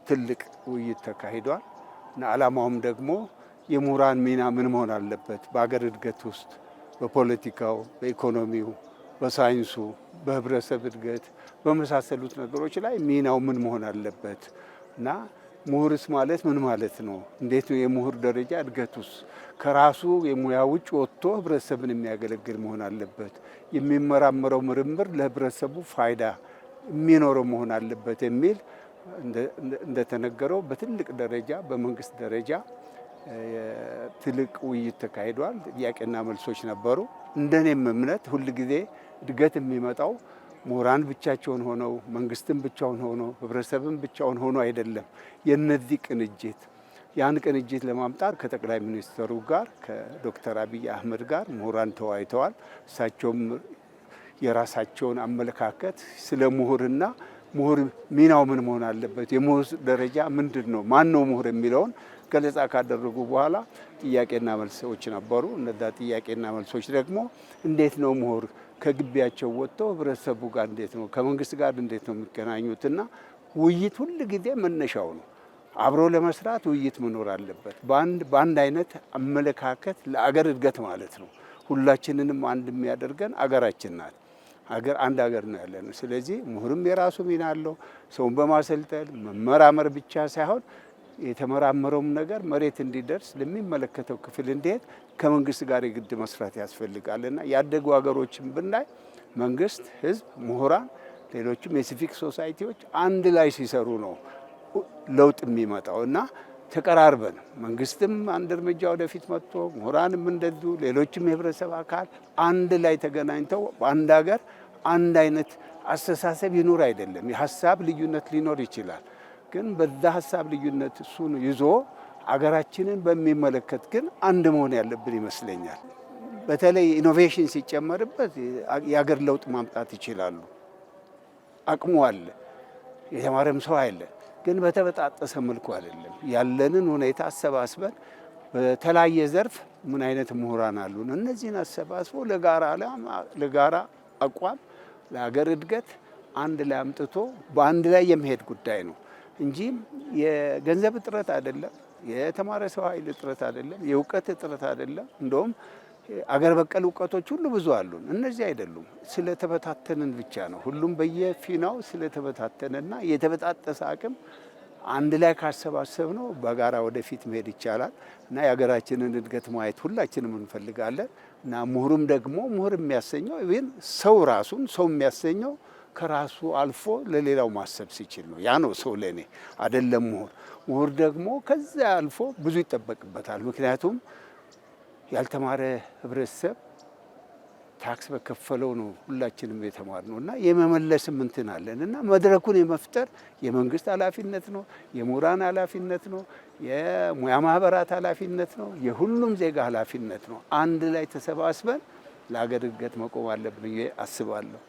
ትልቅ ውይይት ተካሂዷል እና ዓላማውም ደግሞ የምሁራን ሚና ምን መሆን አለበት በአገር እድገት ውስጥ በፖለቲካው፣ በኢኮኖሚው፣ በሳይንሱ፣ በህብረተሰብ እድገት በመሳሰሉት ነገሮች ላይ ሚናው ምን መሆን አለበት እና ምሁርስ ማለት ምን ማለት ነው? እንዴት ነው የምሁር ደረጃ እድገቱስ ከራሱ የሙያ ውጭ ወጥቶ ህብረተሰብን የሚያገለግል መሆን አለበት። የሚመራመረው ምርምር ለህብረተሰቡ ፋይዳ የሚኖረው መሆን አለበት የሚል እንደተነገረው በትልቅ ደረጃ በመንግስት ደረጃ ትልቅ ውይይት ተካሂዷል። ጥያቄና መልሶች ነበሩ። እንደኔም እምነት ሁልጊዜ እድገት የሚመጣው ምሁራን ብቻቸውን ሆነው መንግስትም ብቻውን ሆኖ ህብረተሰብም ብቻውን ሆኖ አይደለም። የነዚህ ቅንጅት ያን ቅንጅት ለማምጣት ከጠቅላይ ሚኒስትሩ ጋር ከዶክተር አብይ አህመድ ጋር ምሁራን ተወያይተዋል። እሳቸውም የራሳቸውን አመለካከት ስለ ምሁርና ምሁር ሚናው ምን መሆን አለበት፣ የምሁር ደረጃ ምንድን ነው፣ ማን ነው ምሁር የሚለውን ገለጻ ካደረጉ በኋላ ጥያቄና መልሶች ነበሩ። እነዛ ጥያቄና መልሶች ደግሞ እንዴት ነው ምሁር ከግቢያቸው ወጥተው ህብረተሰቡ ጋር እንዴት ነው ከመንግስት ጋር እንዴት ነው የሚገናኙትና ውይይት ሁል ጊዜ መነሻው ነው። አብሮ ለመስራት ውይይት መኖር አለበት። በአንድ አይነት አመለካከት ለአገር እድገት ማለት ነው። ሁላችንንም አንድ የሚያደርገን አገራችን ናት። አንድ ሀገር ነው ያለነው። ስለዚህ ምሁርም የራሱ ሚና አለው። ሰውን በማሰልጠን መመራመር ብቻ ሳይሆን የተመራመረውም ነገር መሬት እንዲደርስ ለሚመለከተው ክፍል እንዲሄድ ከመንግስት ጋር የግድ መስራት ያስፈልጋልና ያደጉ ሀገሮችን ብናይ መንግስት፣ ህዝብ፣ ምሁራን፣ ሌሎችም የሲቪክ ሶሳይቲዎች አንድ ላይ ሲሰሩ ነው ለውጥ የሚመጣው እና ተቀራርበን መንግስትም አንድ እርምጃ ወደፊት መጥቶ ምሁራንም እንደዚሁ ሌሎችም የህብረተሰብ አካል አንድ ላይ ተገናኝተው በአንድ ሀገር አንድ አይነት አስተሳሰብ ይኖር አይደለም። የሀሳብ ልዩነት ሊኖር ይችላል። ግን በዛ ሀሳብ ልዩነት እሱን ይዞ አገራችንን በሚመለከት ግን አንድ መሆን ያለብን ይመስለኛል። በተለይ ኢኖቬሽን ሲጨመርበት የአገር ለውጥ ማምጣት ይችላሉ። አቅሙ አለ፣ የተማረም ሰው አለ። ግን በተበጣጠሰ መልኩ አይደለም። ያለንን ሁኔታ አሰባስበን በተለያየ ዘርፍ ምን አይነት ምሁራን አሉን፣ እነዚህን አሰባስቦ ለጋራ ዓላማ፣ ለጋራ አቋም፣ ለሀገር እድገት አንድ ላይ አምጥቶ በአንድ ላይ የሚሄድ ጉዳይ ነው እንጂ የገንዘብ እጥረት አይደለም፣ የተማረ ሰው ኃይል እጥረት አይደለም፣ የእውቀት እጥረት አይደለም። እንደውም አገር በቀል እውቀቶች ሁሉ ብዙ አሉን። እነዚህ አይደሉም፣ ስለተበታተንን ብቻ ነው። ሁሉም በየፊናው ስለተበታተነና የተበጣጠሰ አቅም አንድ ላይ ካሰባሰብ ነው በጋራ ወደፊት መሄድ ይቻላል እና የሀገራችንን እድገት ማየት ሁላችንም እንፈልጋለን እና ምሁሩም ደግሞ ምሁር የሚያሰኘው ይህን ሰው ራሱን ሰው የሚያሰኘው ከራሱ አልፎ ለሌላው ማሰብ ሲችል ነው። ያ ነው ሰው ለኔ አይደለም ምሁር። ምሁር ደግሞ ከዛ አልፎ ብዙ ይጠበቅበታል። ምክንያቱም ያልተማረ ህብረተሰብ ታክስ በከፈለው ነው ሁላችንም የተማርነው እና የመመለስም እንትን አለን እና መድረኩን የመፍጠር የመንግስት ኃላፊነት ነው፣ የምሁራን ኃላፊነት ነው፣ የሙያ ማህበራት ኃላፊነት ነው፣ የሁሉም ዜጋ ኃላፊነት ነው። አንድ ላይ ተሰባስበን ለሀገር እድገት መቆም አለብን አስባለሁ።